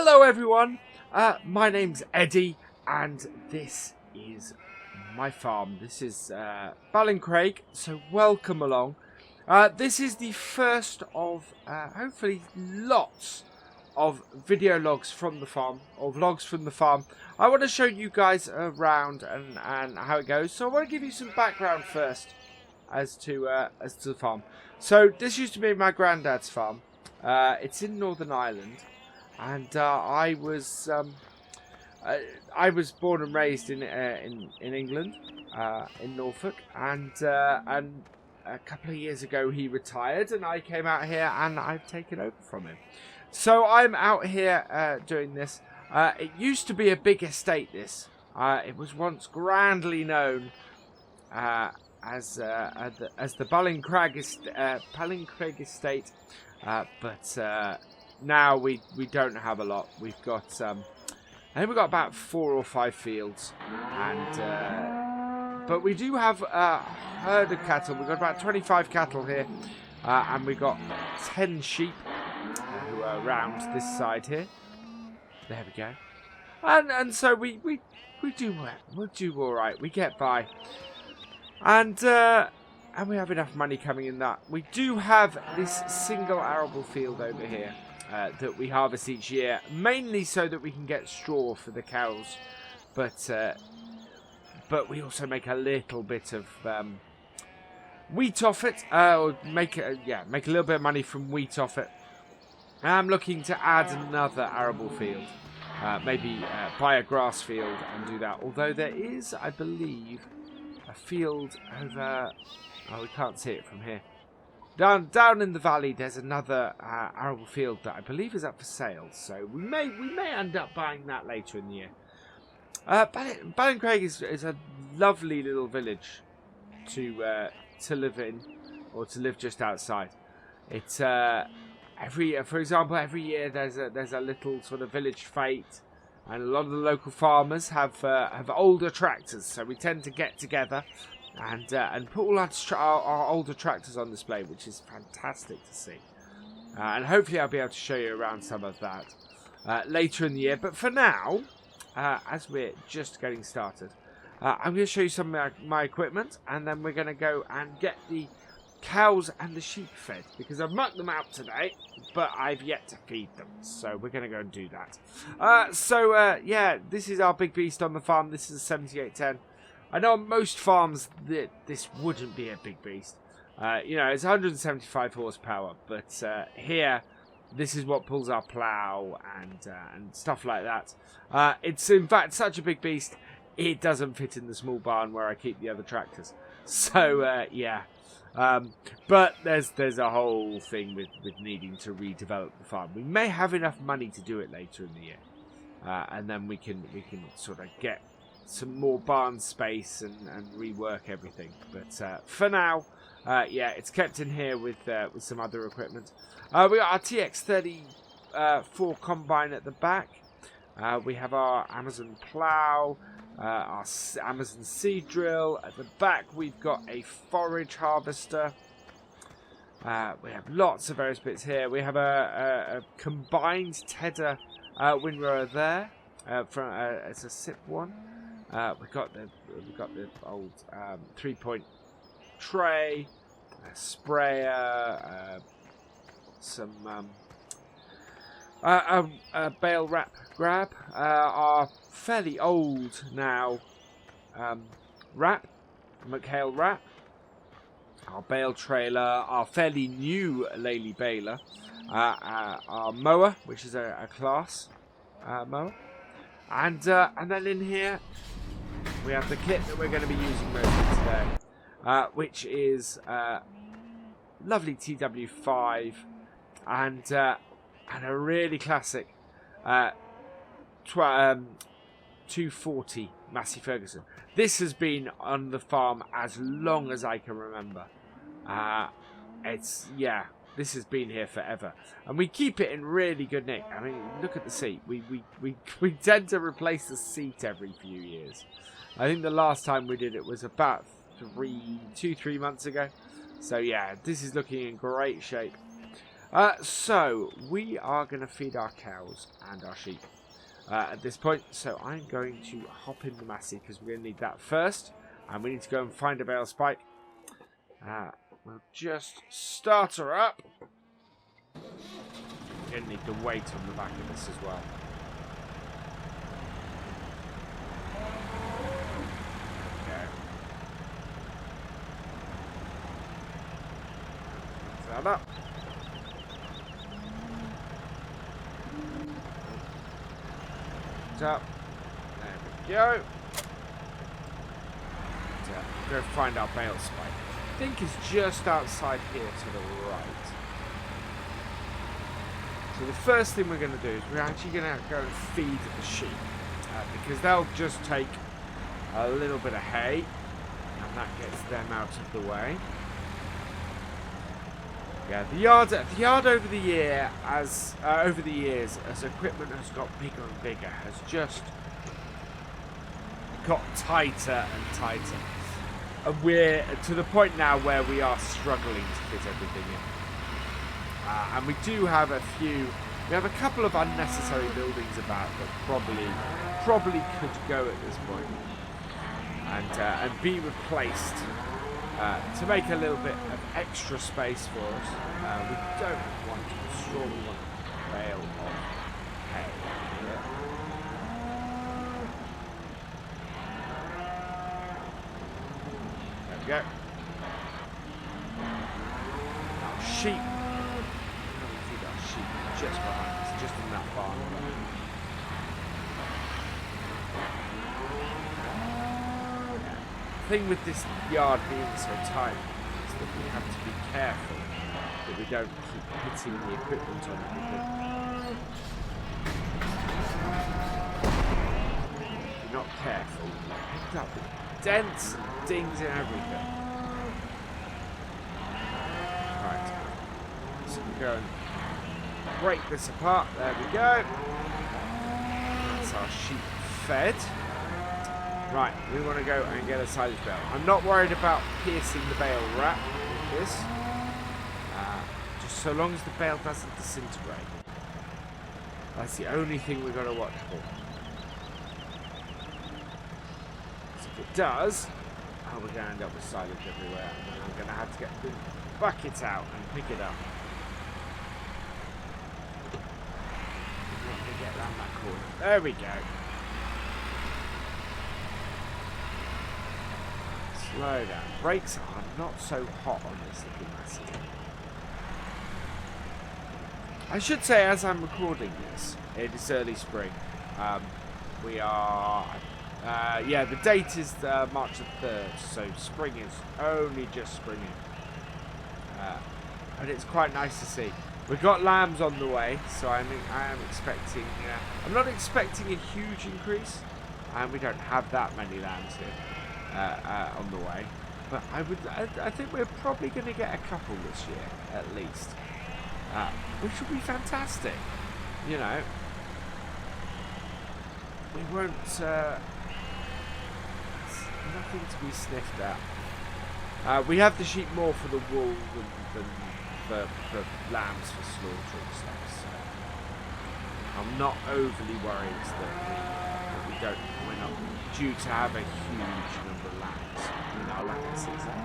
Hello everyone, my name's Eddie and this is my farm. This is BallinCraig, so welcome along. This is the first of hopefully lots of video logs from the farm, or vlogs from the farm. I want to show you guys around and how it goes, so I want to give you some background first as to the farm. So this used to be my granddad's farm. It's in Northern Ireland. And I was born and raised in England, in Norfolk, and a couple of years ago he retired, and I came out here, and I've taken over from him. So I'm out here doing this. It used to be a big estate. This it was once grandly known as the BallinCraig Estate, but now we don't have a lot. We've got I think we've got about 4 or 5 fields, and but we do have a herd of cattle. We've got about 25 cattle here, and we've got 10 sheep who are around this side here. There we go. And so we do well. We'll do all right. We get by, and we have enough money coming in that. We do have this single arable field over here that we harvest each year, mainly so that we can get straw for the cows, but we also make a little bit of wheat off it, or make a little bit of money from wheat off it. I'm looking to add another arable field, maybe buy a grass field and do that. Although there is, I believe, a field over. Oh, we can't see it from here. Down in the valley, there's another arable field that I believe is up for sale. So we may end up buying that later in the year. BallinCraig is a lovely little village to live in, or to live just outside. It's for example, every year there's a little sort of village fete, and a lot of the local farmers have older tractors, so we tend to get together and put all our older tractors on display, which is fantastic to see. And hopefully I'll be able to show you around some of that later in the year. But for now, as we're just getting started, I'm going to show you some of my equipment, and then we're going to go and get the cows and the sheep fed, because I've mucked them out today, but I've yet to feed them. So we're going to go and do that. Yeah, this is our big beast on the farm. This is a 7810. I know on most farms that this wouldn't be a big beast. It's 175 horsepower, but here, this is what pulls our plough and stuff like that. It's in fact such a big beast, it doesn't fit in the small barn where I keep the other tractors. So yeah, but there's a whole thing with needing to redevelop the farm. We may have enough money to do it later in the year, and then we can sort of get some more barn space and rework everything. But for now, yeah, it's kept in here with some other equipment. We got our TX34 combine at the back. We have our Amazon plow, our Amazon seed drill at the back. We've got a forage harvester. We have lots of various bits here. We have a combined tedder windrower there. It's a SIP one. We've got the old 3-point tray, a sprayer, some a bale wrap grab, our fairly old now wrap, McHale wrap, our bale trailer, our fairly new Lely baler, our mower, which is a class mower, and then in here we have the kit that we're going to be using mostly today, which is lovely TW5 and a really classic 240 Massey Ferguson. This has been on the farm as long as I can remember. This has been here forever, and we keep it in really good nick. I mean, look at the seat. We tend to replace the seat every few years. I think the last time we did it was about 3 months ago. So yeah, this is looking in great shape. So we are going to feed our cows and our sheep at this point. So I'm going to hop in the Massey because we're going to need that first. And we need to go and find a bale spike. We'll just start her up. We're going to need the weight on the back of this as well. Okay. That up. Up. There we go. Go find our bale spike. I think it's just outside here to the right. So the first thing we're going to do is we're actually going to go and feed the sheep because they'll just take a little bit of hay and that gets them out of the way. Yeah, the yard over the years, as equipment has got bigger and bigger, has just got tighter and tighter. And we're to the point now where we are struggling to fit everything in. And we do have a couple of unnecessary buildings about that probably could go at this point and be replaced. To make a little bit of extra space for us, we don't want straw, we want a bale of hay here. There we go. Our sheep. We feed our sheep just behind us, just in that barn. The thing with this yard being so tight is that we have to be careful that we don't keep hitting the equipment on everything. If you're not careful, you end up with dents and dings and everything. Right, so we go and break this apart. There we go. That's our sheep fed. Right, we want to go and get a silage bale. I'm not worried about piercing the bale wrap with this. Just so long as the bale doesn't disintegrate. That's the only thing we've got to watch for. So if it does, we're going to end up with silage everywhere. And we're going to have to get the buckets out and pick it up. Let me get around that corner. There we go. Slow down. Brakes are not so hot on this little Massey. I should say, as I'm recording this, it is early spring. We are... the date is March the 3rd, so spring is only just springing. And it's quite nice to see. We've got lambs on the way, so I am expecting... I'm not expecting a huge increase, and we don't have that many lambs here. On the way, but I think we're probably going to get a couple this year at least, which will be fantastic. You know, we won't. Nothing to be sniffed at. We have the sheep more for the wool than for lambs for slaughter and stuff. So I'm not overly worried that we're not due to have a huge number of lambs in our lambing season.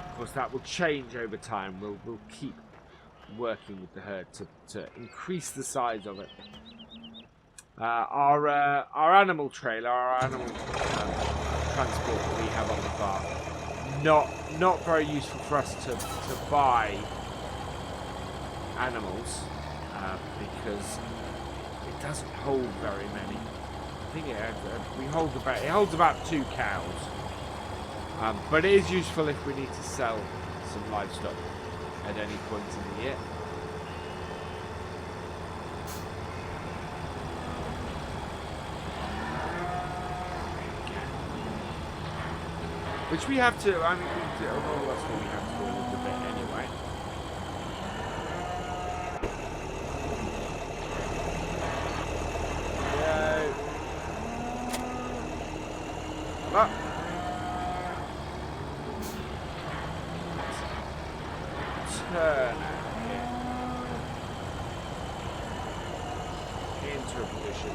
Of course, that will change over time. We'll keep working with the herd to increase the size of it. Our animal trailer, our animal transport that we have on the farm, not very useful for us to buy animals because it doesn't hold very many. I think it holds about 2 cows. But it is useful if we need to sell some livestock at any point in the year. Which we have to, I mean, all of us we have to do a little bit anyway. turn out here into a position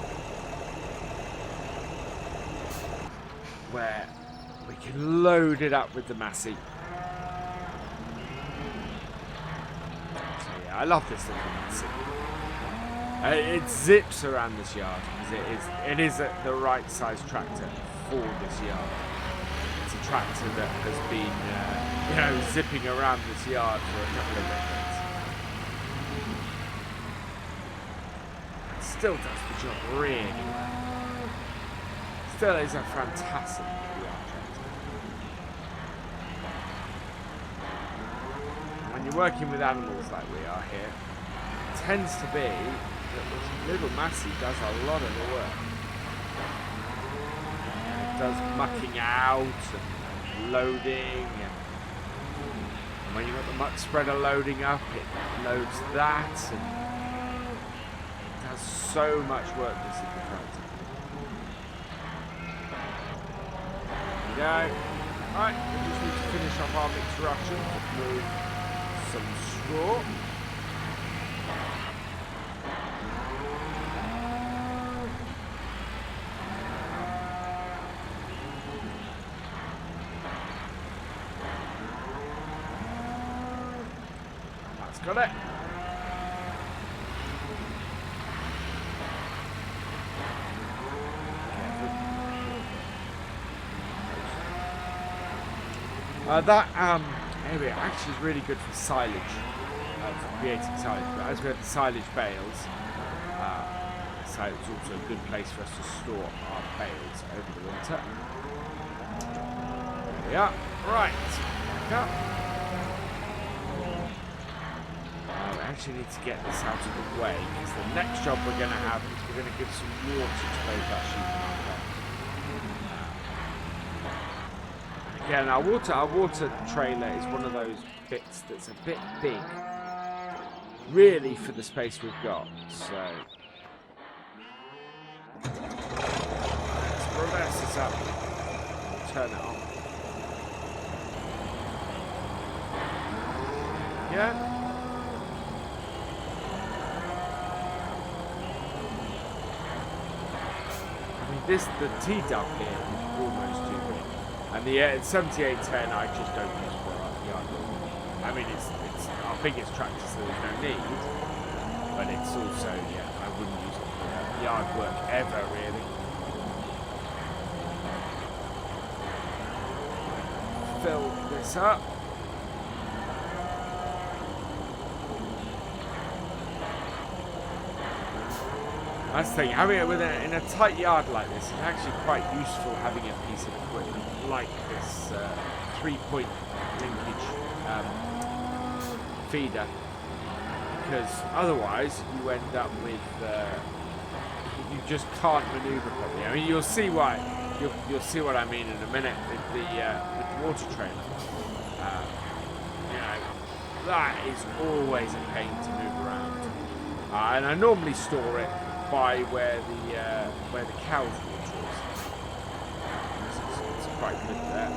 where we can load it up with the Massey. So yeah, I love this little Massey. It zips around this yard because it is the right size tractor for this yard. It's a tractor that has been zipping around this yard for a couple of decades. It still does the job really well. Still is a fantastic yard tractor. When you're working with animals like we are here, it tends to be that this little Massey does a lot of the work. It does mucking out and loading, and when you've got the muck spreader loading up, it loads that, and it does so much work, this little tractor. There we go. Right, we just need to finish off our mixed ration with some straw. Got it. That area actually is really good for silage, for creating silage. But as we have the silage bales, so it's also a good place for us to store our bales over the winter. There we are. Right. Back up. We actually need to get this out of the way because the next job we're going to have is we're going to give some water to both our sheep and our cows. Again, our water trailer is one of those bits that's a bit big, really, for the space we've got. So let's reverse this up, turn it on. Yeah. The T-dub here is almost too big, and the 7810 I just don't use for our yard work. I mean, it's our biggest tractor, so there's no need, but it's also, I wouldn't use it for yard work ever, really. Fill this up. That's the thing, having it in a tight yard like this is actually quite useful, having a piece of equipment like this 3-point linkage feeder, because otherwise you end up with you just can't manoeuvre properly. I mean, you'll see what I mean in a minute with the water trailer. That is always a pain to move around, and I normally store it by where the cow's water is. It's quite good there.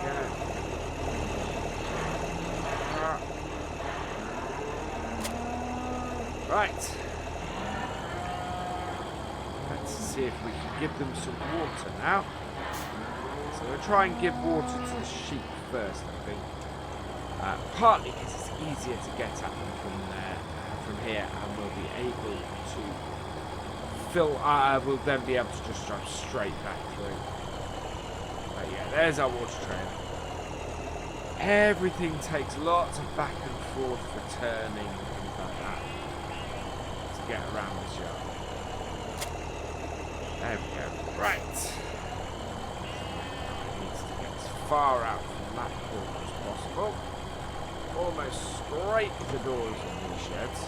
Yeah. Right. Let's see if we can give them some water now. So we'll try and give water to the sheep first, I think. Partly because it's easier to get at them from here, and we'll be able to fill. We'll then be able to just drive straight back through. But yeah, there's our water trail. Everything takes lots of back and forth for turning and things like that to get around this yard. There we go. Right. Needs to get as far out from that corner as possible. Almost scrape the doors of these sheds.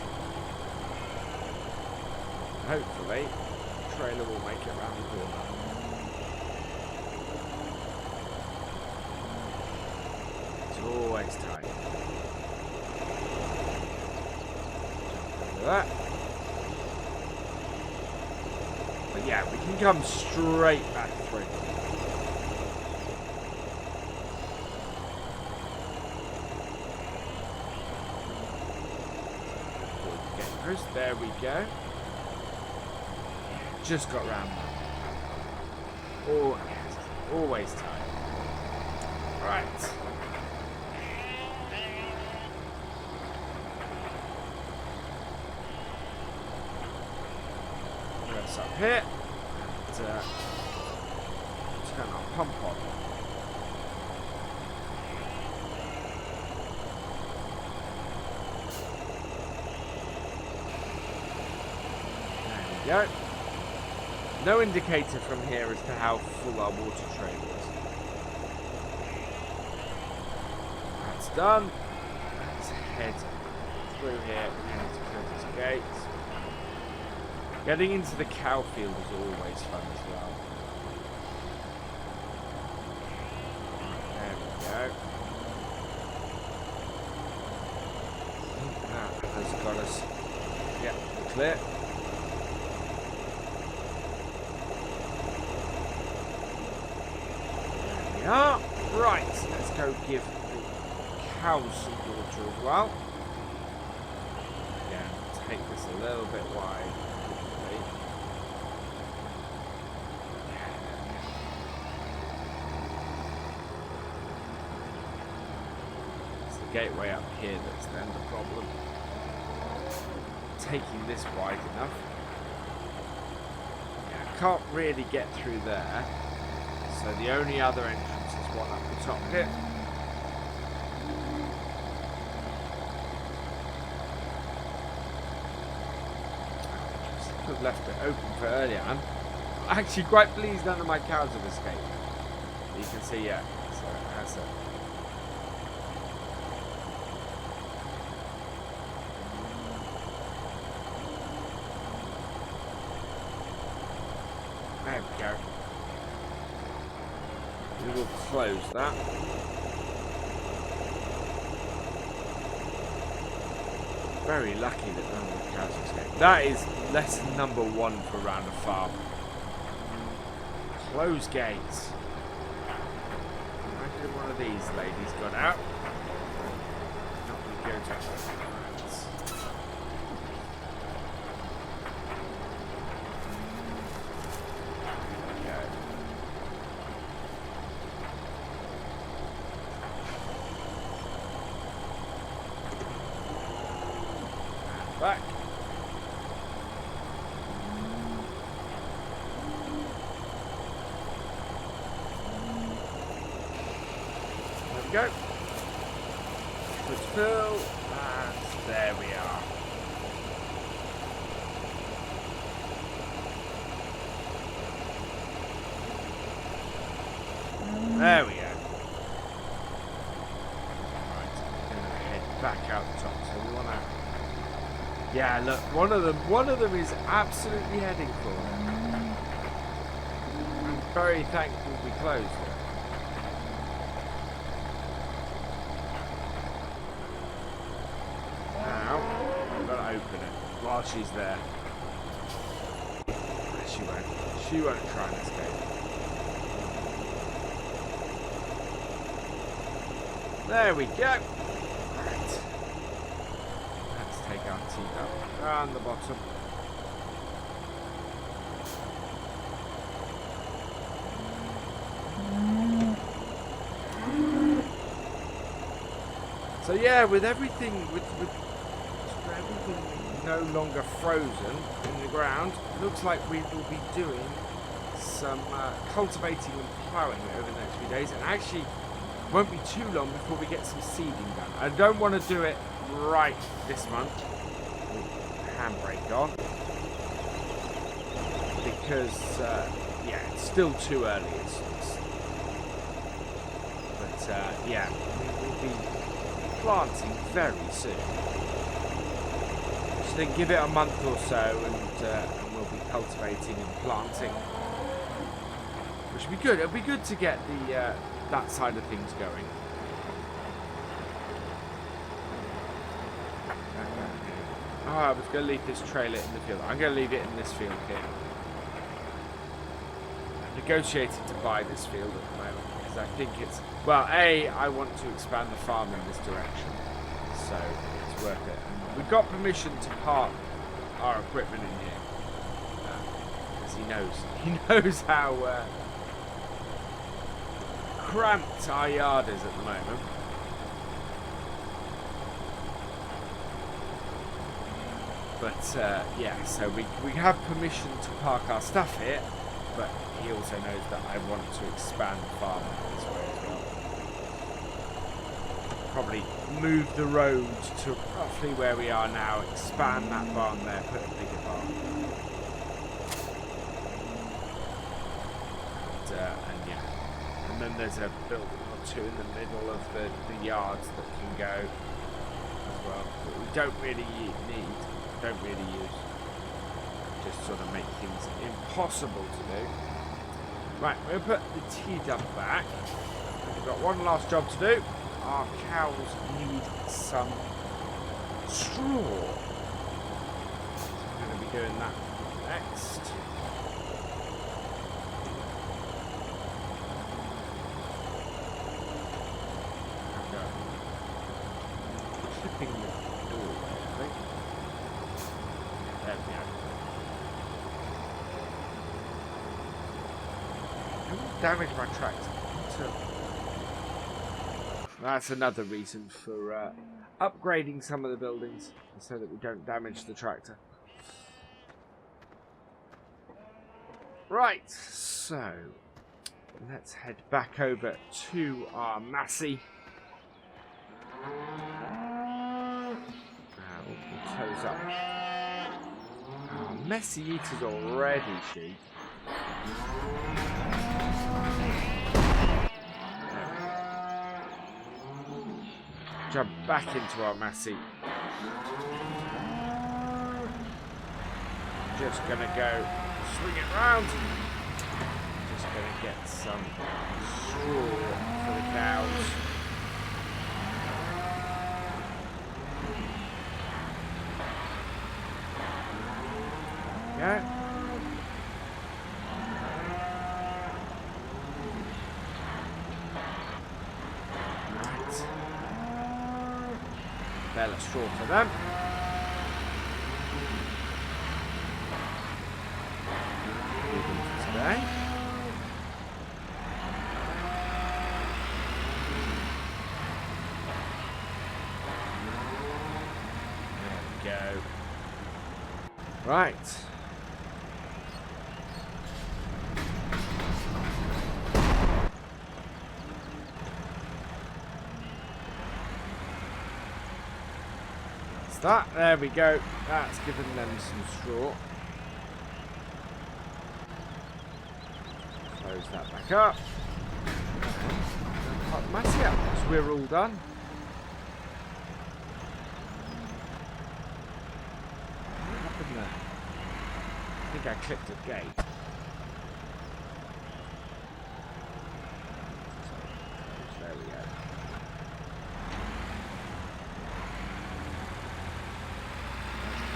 Hopefully, the trailer will make it around the corner. It's always tight. Look at that. But yeah, we can come straight back through. dangerous. There we go. Just got round that. Oh, always tight. Right. Press up here. And, turn our pump on. There we go. No indicator from here as to how full our water tray is. That's done. Let's head through here and to Curtis Gates. Getting into the cow field is always fun as well. There we go. That has got us. Yeah, clear. Ah, right, let's go give the cows some water as well. Yeah, take this a little bit wide. It's the gateway up here that's then the problem. Taking this wide enough. Yeah, I can't really get through there. So the only other entrance is one up the top here. Could have left it open for earlier. I'm actually quite pleased none of my cows have escaped. You can see, yeah. So that's it. There we go. We will close that. Very lucky that none of the cows escaped. That is lesson number 1 for round a farm. Close gates. Imagine one of these ladies got out. Not going to go to her. Back. There we go. Let's fill, and there we are. There we go. Right, I'm gonna head back out the top. So we wanna. Yeah, look, one of them is absolutely heading for it. I'm very thankful we closed it. Now, I've got to open it while she's there. She won't try and escape. There we go. Take our teeth up around the bottom. So yeah, with everything no longer frozen in the ground, it looks like we will be doing some cultivating and ploughing over the next few days, and actually won't be too long before we get some seeding done. I don't want to do it right this month. Handbrake on, because yeah, it's still too early. But yeah, we will be planting very soon. Just then give it a month or so, and we'll be cultivating and planting, which would be good. It'll be good to get the that side of things going. Oh, I was going to leave this trailer in the field. I'm going to leave it in this field here. I'm negotiating to buy this field at the moment because I think it's... Well, A, I want to expand the farm in this direction. So, it's worth it. We've got permission to park our equipment in here. Because he knows how cramped our yard is at the moment. But yeah, so we have permission to park our stuff here, but he also knows that I want to expand the farm this way as well. Probably move the road to roughly where we are now, expand that barn there, put a bigger barn. And yeah, and then there's a building or two in the middle of the yards that can go as well, but we don't really use. Just sort of make things impossible to do. Right, we'll put the tea dump back. We've got one last job to do. Our cows need some straw. So I'm going to be doing that next. Clipping the doorway, I think. There we go. Don't damage my tractor. That's another reason for upgrading some of the buildings so that we don't damage the tractor. Right, so let's head back over to our Massey. We'll close up. Oh, Messy Eater's already sheep. Jump back into our Massey. Just gonna go swing it round. Just gonna get some straw for the cows. Yeah. Right. Bale of straw for them. Today. There we go. Right. That, there we go. That's given them some straw. Close that back up. Cut the Massey up, so we're all done. What happened there? I think I clicked a gate. There we go.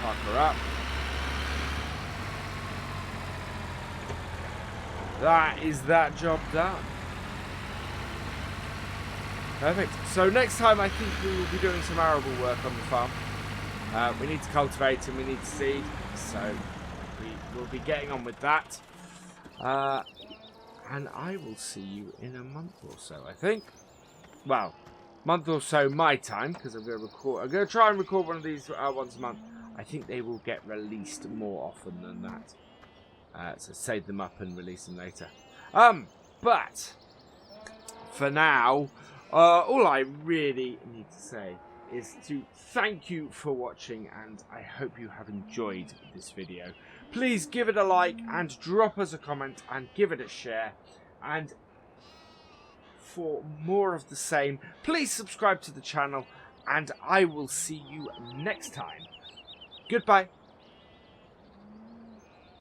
Park her up. That is that job done. Perfect. So next time I think we will be doing some arable work on the farm. We need to cultivate and we need to seed. So we will be getting on with that. And I will see you in a month or so, I think. Well, month or so my time, because I'm going to record. I'm going to try and record one of these once a month. I think they will get released more often than that. So save them up and release them later. But for now, all I really need to say is to thank you for watching, and I hope you have enjoyed this video. Please give it a like and drop us a comment and give it a share. And for more of the same, please subscribe to the channel, and I will see you next time. Goodbye.